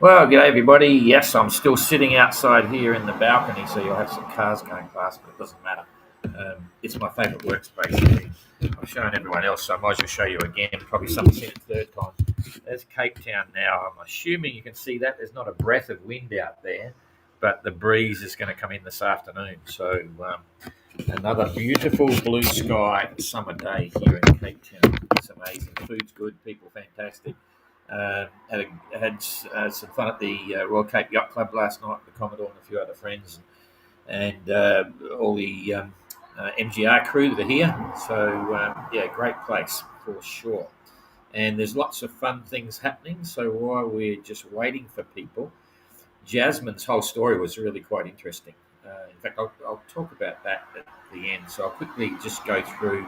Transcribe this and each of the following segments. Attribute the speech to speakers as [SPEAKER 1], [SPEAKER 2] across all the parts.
[SPEAKER 1] Well, g'day everybody. Yes, I'm still sitting outside here in the balcony, so you'll have some cars going past, but it doesn't matter. It's my favourite workspace. I've shown everyone else, so I might as well show you again. Probably someone's seen it third time. There's Cape Town now. I'm assuming you can see that. There's not a breath of wind out there, but the breeze is going to come in this afternoon. So another beautiful blue sky summer day here in Cape Town. It's amazing. Food's good, people fantastic. Had some fun at the Royal Cape Yacht Club last night with the Commodore and a few other friends, and all the MGR crew that are here. So, great place for sure. And there's lots of fun things happening. So while we're just waiting for people, Jasmine's whole story was really quite interesting. In fact, I'll talk about that at the end. So I'll quickly just go through.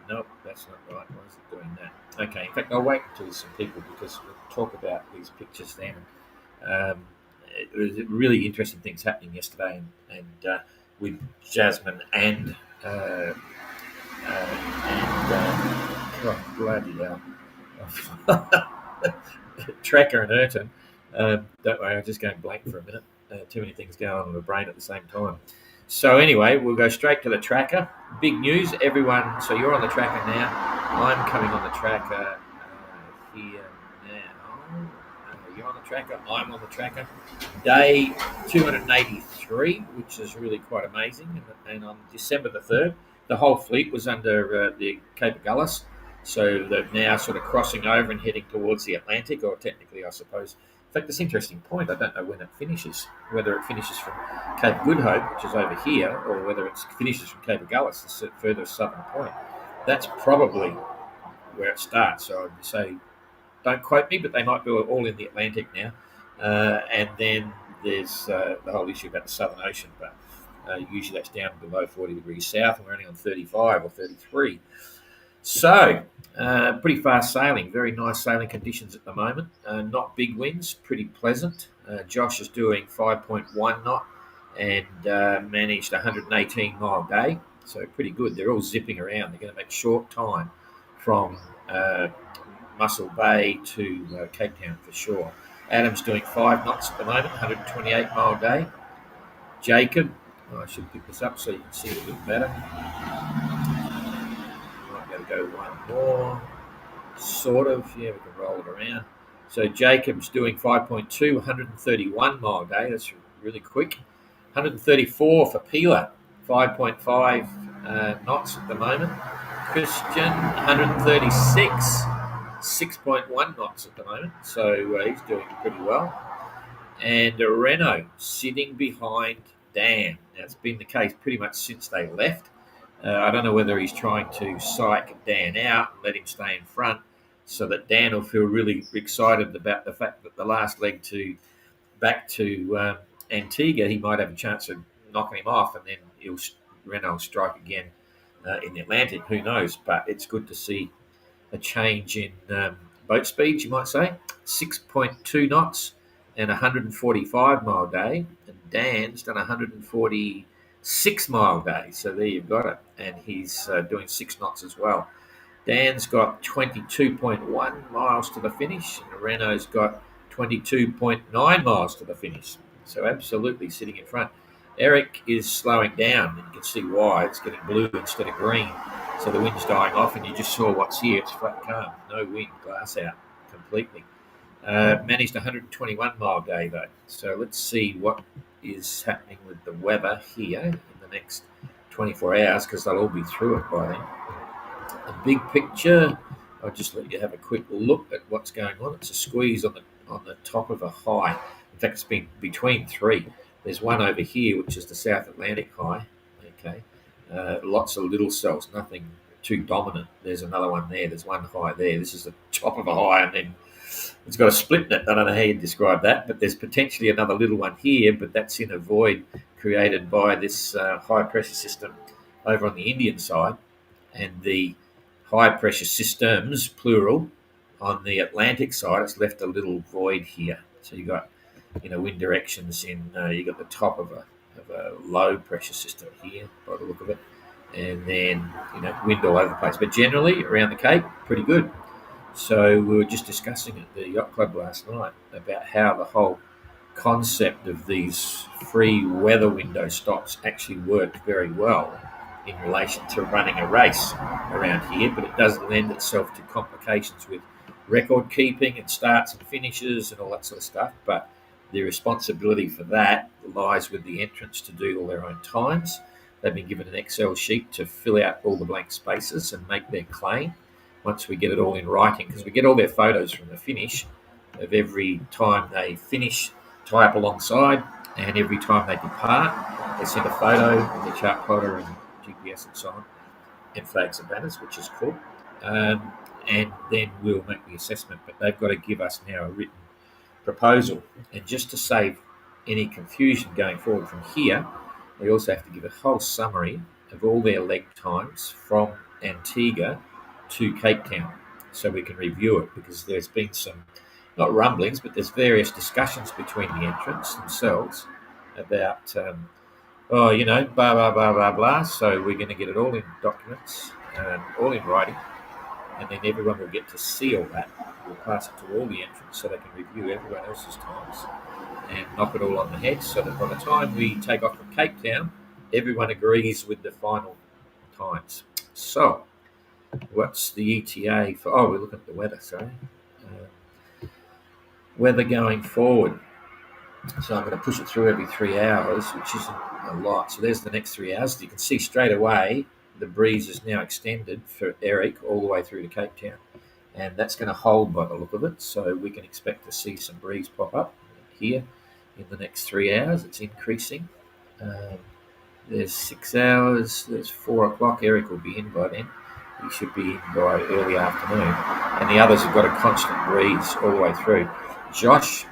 [SPEAKER 1] Nope, that's not right. Why is it doing that? Okay, in fact, I'll wait until some people because we'll talk about these pictures then. It was really interesting things happening yesterday, and with Jasmine and oh, bloody hell, Tracker and Urton. Don't worry, I'm just going blank for a minute. Too many things going on in the brain at the same time. So anyway, we'll go straight to the tracker. Big news, everyone. So you're on the tracker now. I'm coming on the tracker here now. You're on the tracker. I'm on the tracker. Day 283, which is really quite amazing. And on December the 3rd, the whole fleet was under the Cape of Gullis. So they're now sort of crossing over and heading towards the Atlantic, or technically, I suppose. In fact, this interesting point, I don't know when it finishes, whether it finishes from Cape Good Hope, which is over here, or whether it finishes from Cape of Gullis, the further southern point. That's probably where it starts. So I'd say, don't quote me, but they might be all in the Atlantic now. And then there's the whole issue about the Southern Ocean, but usually that's down below 40 degrees south, and we're only on 35 or 33. So, pretty fast sailing, very nice sailing conditions at the moment. Not big winds, pretty pleasant. Josh is doing 5.1 knot and managed 118 mile day, so pretty good. They're all zipping around. They're going to make short time from Mussel Bay to Cape Town for sure. Adam's doing 5 knots at the moment, 128 mile day. Jacob, I should pick this up so you can see it a bit better. Go one more, sort of. Yeah, we can roll it around. So Jacob's doing 5.2, 131 mile day. That's really quick. 134 for Peeler, 5.5 knots at the moment. Christian, 136, 6.1 knots at the moment. So he's doing pretty well. And Renault sitting behind Dan. Now, it's been the case pretty much since they left. I don't know whether he's trying to psych Dan out and let him stay in front so that Dan will feel really excited about the fact that the last leg back to Antigua, he might have a chance of knocking him off, and then Renault will strike again in the Atlantic. Who knows? But it's good to see a change in boat speeds, you might say. 6.2 knots and 145 mile day, and Dan's done 146 mile day. So there you've got it. And he's doing 6 knots as well. Dan's got 22.1 miles to the finish, and Renault's got 22.9 miles to the finish. So absolutely sitting in front. Eric is slowing down, and you can see why. It's getting blue instead of green. So the wind's dying off, and you just saw what's here. It's flat calm. No wind, glass out completely. Managed 121 mile day, though. So let's see what is happening with the weather here in the next 24 hours, because they'll all be through it by then. A big picture, I'll just let you have a quick look at what's going on. It's a squeeze on the top of a high. In fact, it's been between 3. There's one over here, which is the South Atlantic high. Okay, lots of little cells, nothing too dominant. There's another one there. There's one high there. This is the top of a high, and then it's got a split in it. I don't know how you describe that, but there's potentially another little one here, but that's in a void created by this high pressure system over on the Indian side, and the high pressure systems, plural, on the Atlantic side. It's left a little void here. So you got, wind directions in. You got the top of a low pressure system here, by the look of it, and then wind all over the place. But generally around the Cape, pretty good. So we were just discussing at the yacht club last night about how the whole concept of these free weather window stops actually worked very well in relation to running a race around here, but it does lend itself to complications with record keeping and starts and finishes and all that sort of stuff. But the responsibility for that lies with the entrants to do all their own times. They've been given an Excel sheet to fill out all the blank spaces and make their claim once we get it all in writing, because we get all their photos from the finish of every time they finish, tie up alongside, and every time they depart, they send a photo of the chart plotter and GPS and so on, and flags and banners, which is cool. And then we'll make the assessment, but they've got to give us now a written proposal. And just to save any confusion going forward from here, we also have to give a whole summary of all their leg times from Antigua to Cape Town, so we can review it, because there's been some, not rumblings, but there's various discussions between the entrants themselves about, blah, blah, blah, blah, blah. So we're going to get it all in documents, all in writing, and then everyone will get to see all that. We'll pass it to all the entrants so they can review everyone else's times and knock it all on the head, so that by the time we take off from Cape Town, everyone agrees with the final times. So, what's the ETA for? Oh, we're looking at the weather, sorry. Weather going forward. So I'm going to push it through every 3 hours, which isn't a lot. So there's the next 3 hours. You can see straight away the breeze is now extended for Eric all the way through to Cape Town. And that's going to hold by the look of it. So we can expect to see some breeze pop up here in the next 3 hours. It's increasing. There's 6 hours. There's 4 o'clock. Eric will be in by then. He should be in by early afternoon. And the others have got a constant breeze all the way through. Josh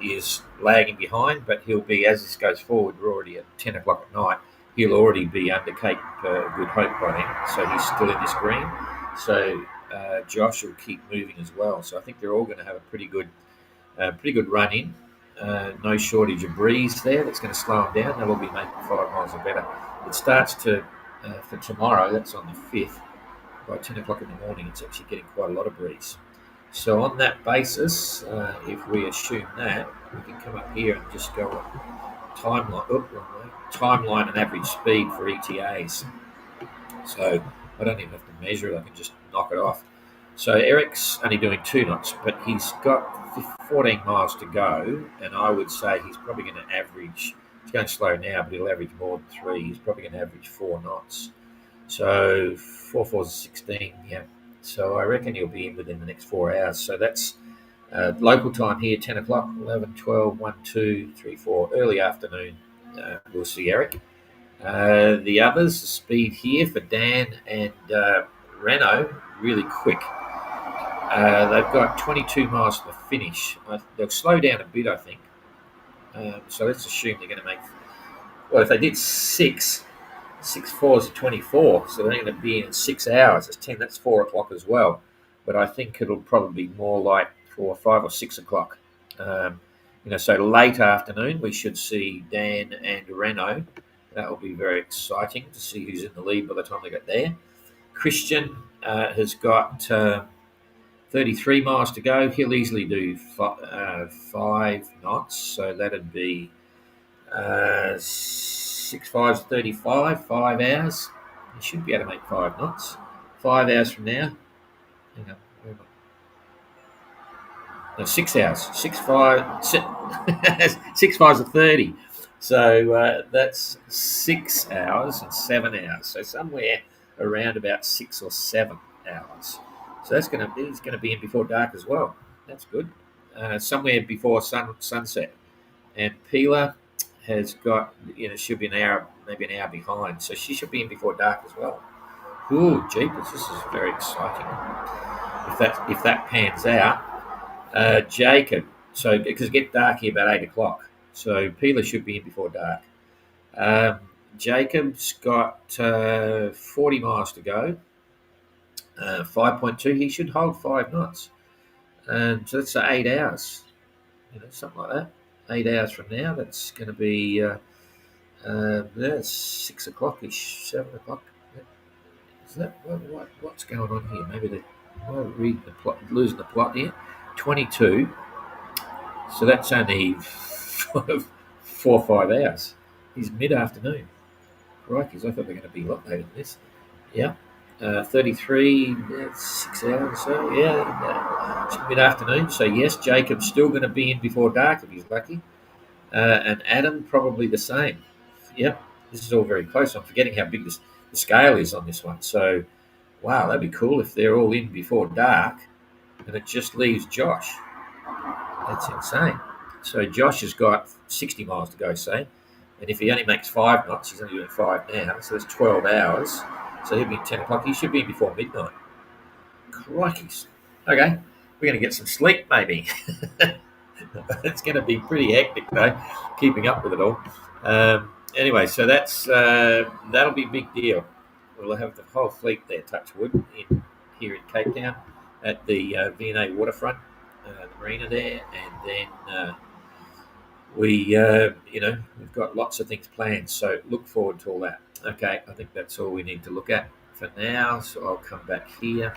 [SPEAKER 1] is lagging behind, but he'll be, as this goes forward, we're already at 10 o'clock at night, he'll already be under Cape Good Hope by then. So he's still in this green. So Josh will keep moving as well. So I think they're all going to have a pretty good run in. No shortage of breeze there. That's going to slow them down. They'll all be making 5 miles or better. It starts to, for tomorrow, that's on the 5th, by 10 o'clock in the morning, it's actually getting quite a lot of breeze. So on that basis, if we assume that, we can come up here and just go on timeline and average speed for ETAs. So I don't even have to measure it, I can just knock it off. So Eric's only doing 2 knots, but he's got 14 miles to go, and I would say he's probably going to average, he's going slow now, but he'll average more than 3. He's probably going to average 4 knots. So 4 4 is 16, yeah. So I reckon he'll be in within the next 4 hours. So that's local time here, 10 o'clock, 11, 12, 1, 2, 3, 4, early afternoon. We'll see Eric. The others, the speed here for Dan and Renault, really quick. They've got 22 miles to the finish. They'll slow down a bit, I think. So let's assume they're going to make, well, if they did 6 4s are 24, so they're going to be in 6 hours. It's 10, that's 4 o'clock as well. But I think it'll probably be more like 4, 5 or 6 o'clock. So late afternoon, we should see Dan and Renault. That will be very exciting to see who's in the lead by the time they get there. Christian has got 33 miles to go. He'll easily do 5 knots, so that'd be 6 5's 35, 5 hours. He should be able to make 5 knots. 5 hours from now. Hang on. No, 6 hours. 6 5. 6 5's are 30. So that's 6 hours and 7 hours. So somewhere around about 6 or 7 hours. So he's going to be in before dark as well. That's good. Somewhere before sunset. And Pila has got, she'll be an hour, maybe an hour behind. So she should be in before dark as well. Ooh, jeepers, this is very exciting. If that pans out, Jacob. So because it gets dark here about 8 o'clock. So Pila should be in before dark. Jacob's got 40 miles to go. 5.2. He should hold 5 knots. And so that's 8 hours. Something like that. 8 hours from now, that's going to be 6 o'clock-ish, 7 o'clock. Is that what's going on here? Maybe Am I reading the plot, losing the plot here? 22. So that's only 4 or 5 hours. He's mid-afternoon. Crikey, I thought they were going to be a lot later than this. Yeah. 33, 6 hours or so. Yeah. It's mid-afternoon. So, yes, Jacob's still going to be in before dark if he's lucky. And Adam, probably the same. Yep. This is all very close. I'm forgetting how big the scale is on this one. So, wow, that'd be cool if they're all in before dark and it just leaves Josh. That's insane. So Josh has got 60 miles to go, say, and if he only makes 5 knots, he's only doing 5 now, so it's 12 hours. So he'll be 10 o'clock. He should be in before midnight. Crikeys. Okay, we're going to get some sleep, maybe. It's going to be pretty hectic, though, keeping up with it all. Anyway, so that'll be a big deal. We'll have the whole fleet there, touch wood, here in Cape Town at the V&A waterfront, the marina there, and then we've got lots of things planned. So look forward to all that. Okay, I think that's all we need to look at for now. So I'll come back here,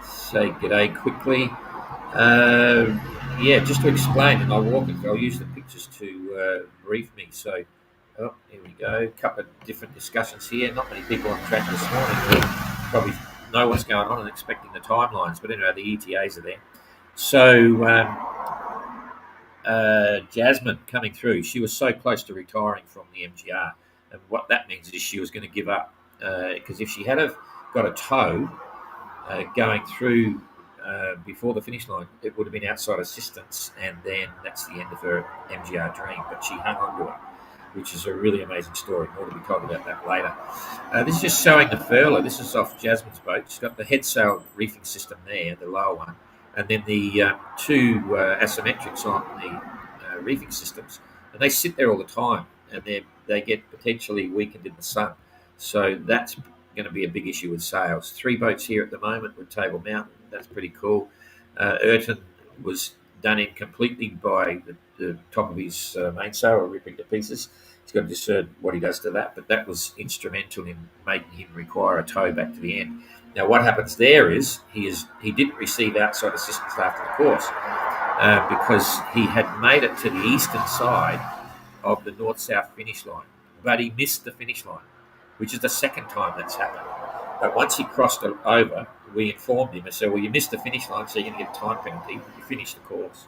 [SPEAKER 1] say g'day quickly. Just to explain, and I'll use the pictures to brief me. So, here we go. A couple of different discussions here. Not many people on track this morning who probably know what's going on and expecting the timelines, but anyway, the ETAs are there. So, Jasmine coming through. She was so close to retiring from the MGR, and what that means is she was going to give up because if she had got a tow going through before the finish line, it would have been outside assistance, and then that's the end of her MGR dream. But she hung on to it, which is a really amazing story. More to be told about that later. This is just showing the furler. This is off Jasmine's boat. She's got the head sail reefing system there, the lower one, and then the two asymmetrics on the reefing systems, and they sit there all the time, and they get potentially weakened in the sun. So that's going to be a big issue with sails. 3 boats here at the moment with Table Mountain. That's pretty cool. Ayrton was done in completely by the top of his mainsail, or ripping to pieces. He's got to discern what he does to that, but that was instrumental in making him require a tow back to the end. Now, what happens there is he didn't receive outside assistance after the course because he had made it to the eastern side of the north-south finish line, but he missed the finish line, which is the second time that's happened. But once he crossed it over, we informed him and said, well, you missed the finish line, so you're going to get a time penalty. You finished the course.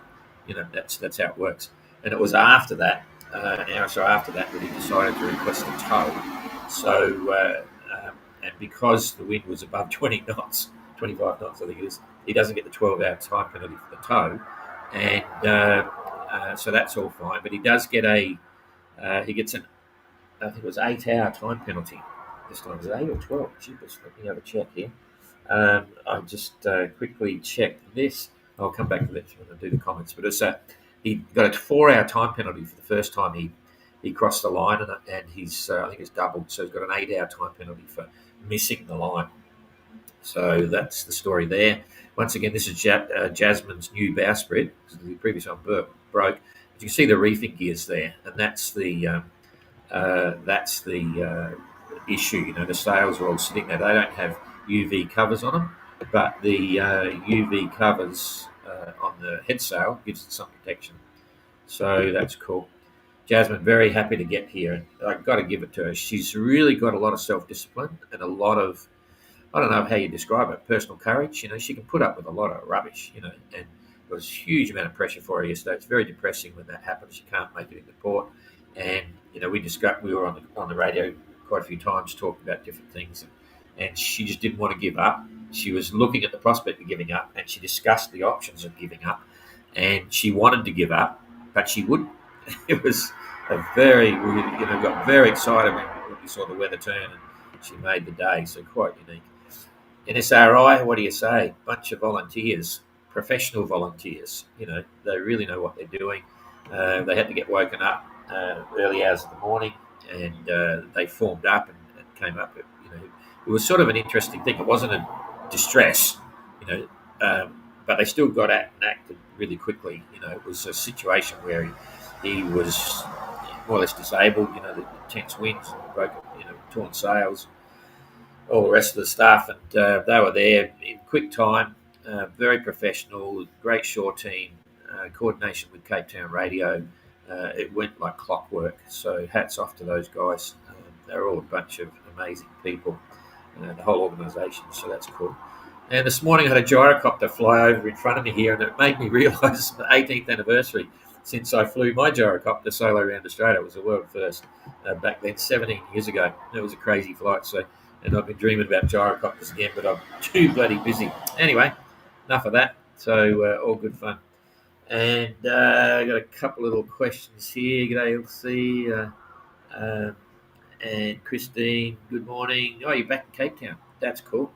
[SPEAKER 1] That's how it works. And it was after that, an hour or so after that he decided to request a tow. So, and because the wind was above 20 knots, 25 knots I think it is, he doesn't get the 12-hour time penalty for the tow. And so that's all fine. But he does get he gets an, I think it was 8-hour time penalty. This time is it 8 or 12? Jeepers, let me have a check here. I just quickly checked this. I'll come back to that when I do the comments. But it's he got a 4-hour time penalty for the first time he crossed the line, and he's I think it's doubled. So he's got an 8-hour time penalty for missing the line. So that's the story there. Once again, this is Jasmine's new bowsprit because the previous one broke. But you can see the reefing gears there, and that's the issue. The sails are all sitting there. They don't have UV covers on them, but the UV covers on the head sail gives it some protection. So that's cool. Jasmine, very happy to get here, and I've got to give it to her. She's really got a lot of self-discipline and a lot of, I don't know how you describe it, personal courage. She can put up with a lot of rubbish, and there was a huge amount of pressure for her yesterday. It's very depressing when that happens. She can't make it into port. And, we were on the radio quite a few times talking about different things, and she just didn't want to give up. She was looking at the prospect of giving up, and she discussed the options of giving up, and she wanted to give up, but she wouldn't. It was we got very excited when we saw the weather turn, and she made the day, so quite unique. NSRI, what do you say? Bunch of volunteers, professional volunteers. They really know what they're doing. They had to get woken up early hours of the morning, and they formed up and came up. It was sort of an interesting thing. It wasn't a distress, but they still got out and acted really quickly. It was a situation where he was more or less disabled. The intense winds and broken, torn sails. all the rest of the staff, and they were there in quick time, very professional, great shore team, coordination with Cape Town Radio. It went like clockwork. So hats off to those guys. They're all a bunch of amazing people, the whole organisation. So that's cool. And this morning I had a gyrocopter fly over in front of me here, and it made me realise the 18th anniversary since I flew my gyrocopter solo around Australia. It was a world first back then, 17 years ago. It was a crazy flight. So, and I've been dreaming about gyrocopters again, but I'm too bloody busy. Anyway, enough of that. So all good fun. And I got a couple little questions here. G'day, Elsie. And Christine, good morning. Oh, you're back in Cape Town. That's cool.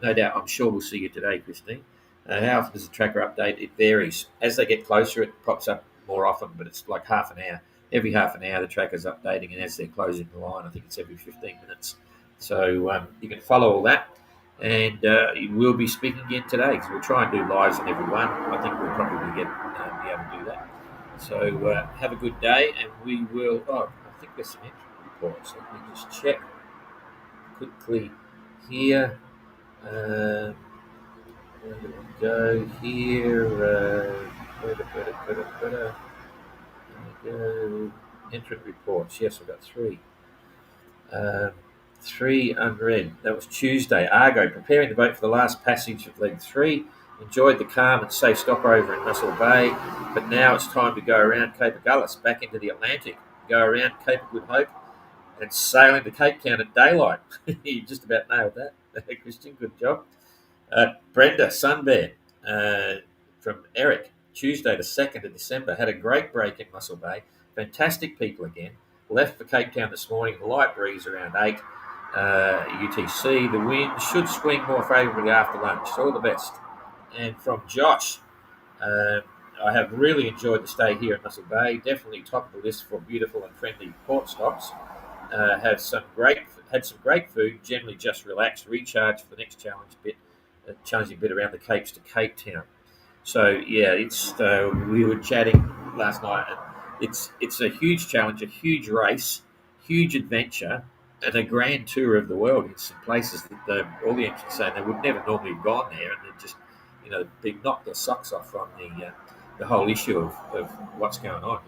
[SPEAKER 1] No doubt, I'm sure we'll see you today, Christine. How often does the tracker update? It varies. As they get closer, it pops up more often, but it's like half an hour. Every half an hour, the tracker's updating, and as they're closing the line, I think it's every 15 minutes. So you can follow all that. And we'll be speaking again today because we'll try and do lives on every one. I think we'll probably be able to do that. So have a good day, and we will. Oh, I think there's some entry reports. Let me just check quickly here. Where do we go here? There we go. Entrant reports. Yes, I've got three. Three unread. That was Tuesday. Argo preparing the boat for the last passage of leg 3. Enjoyed the calm and safe stopover in Russell Bay, but now it's time to go around Cape Agulhas, back into the Atlantic, go around Cape of Good Hope, and sail into Cape Town at daylight. You just about nailed that, Christian. Good job. Brenda Sunbear from Eric. Tuesday the 2nd of December. Had a great break in Russell Bay. Fantastic people again. Left for Cape Town this morning. Light breeze around 8. UTC. The wind should swing more favourably after lunch. So all the best. And from Josh, I have really enjoyed the stay here in Russell Bay. Definitely top of the list for beautiful and friendly port stops. Had some great food. Generally just relaxed, recharged for the next challenging bit around the Capes to Cape Town. So yeah, it's we were chatting last night. It's a huge challenge, a huge race, huge adventure, and a grand tour of the world in some places that all the entrants say they would never normally have gone there, and they're just they knocked their socks off from the whole issue of what's going on.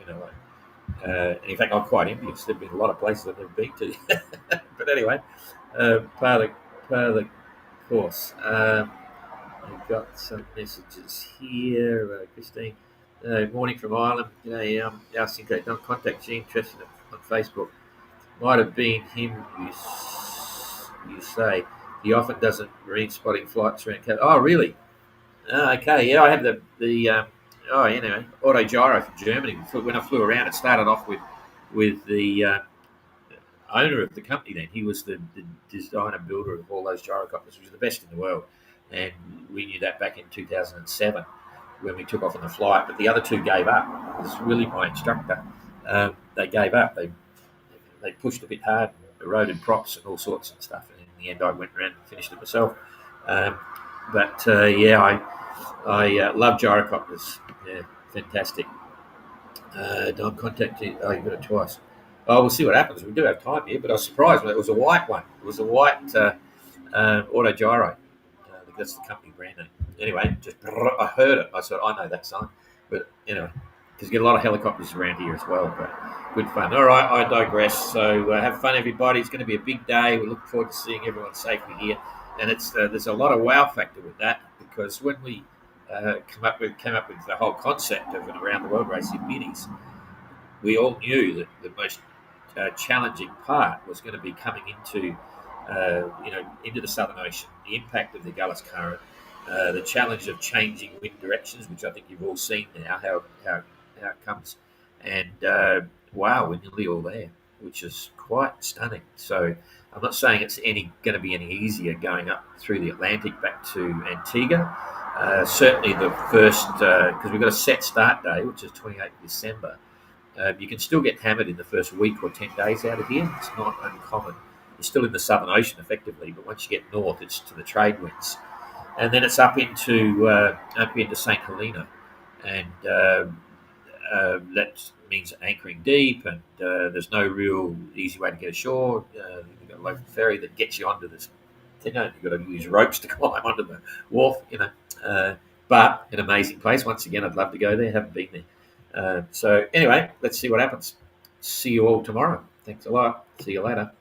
[SPEAKER 1] And in fact, I'm quite envious. There've been a lot of places I've never been to, but anyway, part of the course. I've got some messages here. Christine, morning from Ireland. G'day, our sync don't contact you. Interested on Facebook. Might have been him. You say he often doesn't marine spotting flights around Cape. Oh, really? Okay. Yeah, I have the auto gyro from Germany. When I flew around, it started off with the owner of the company. Then he was the designer builder of all those gyrocopters, which was the best in the world. And we knew that back in 2007 when we took off on the flight. But the other two gave up. It was really my instructor. They gave up. They pushed a bit hard, eroded props and all sorts of stuff. And in the end, I went around and finished it myself. I love gyrocopters. Yeah, fantastic. Don't contact you. Oh, you got it twice. Oh, we'll see what happens. We do have time here, but I was surprised when it was a white one. It was a white auto gyro. That's the company brand name. Anyway, I heard it. I said, I know that sign. But, because you get a lot of helicopters around here as well. But good fun. All right, I digress. So have fun, everybody. It's going to be a big day. We look forward to seeing everyone safely here. And there's a lot of wow factor with that, because when we came up with the whole concept of an around the world race in minis, we all knew that the most challenging part was going to be coming into the Southern Ocean, the impact of the Agulhas current, the challenge of changing wind directions, which I think you've all seen now how it comes, and wow, we're nearly all there, which is quite stunning. So I'm not saying it's going to be any easier going up through the Atlantic back to Antigua. Certainly the first, because we've got a set start day, which is 28th December. You can still get hammered in the first week or 10 days out of here. It's not uncommon. You're still in the Southern Ocean effectively, but once you get north, it's to the trade winds. And then it's up into St. Helena. And that means anchoring deep, and there's no real easy way to get ashore. You've got a local ferry that gets you onto this You know, you've got to use ropes to climb onto the wharf, you know. But an amazing place. Once again, I'd love to go there. Haven't been there. So anyway, let's see what happens. See you all tomorrow. Thanks a lot. See you later.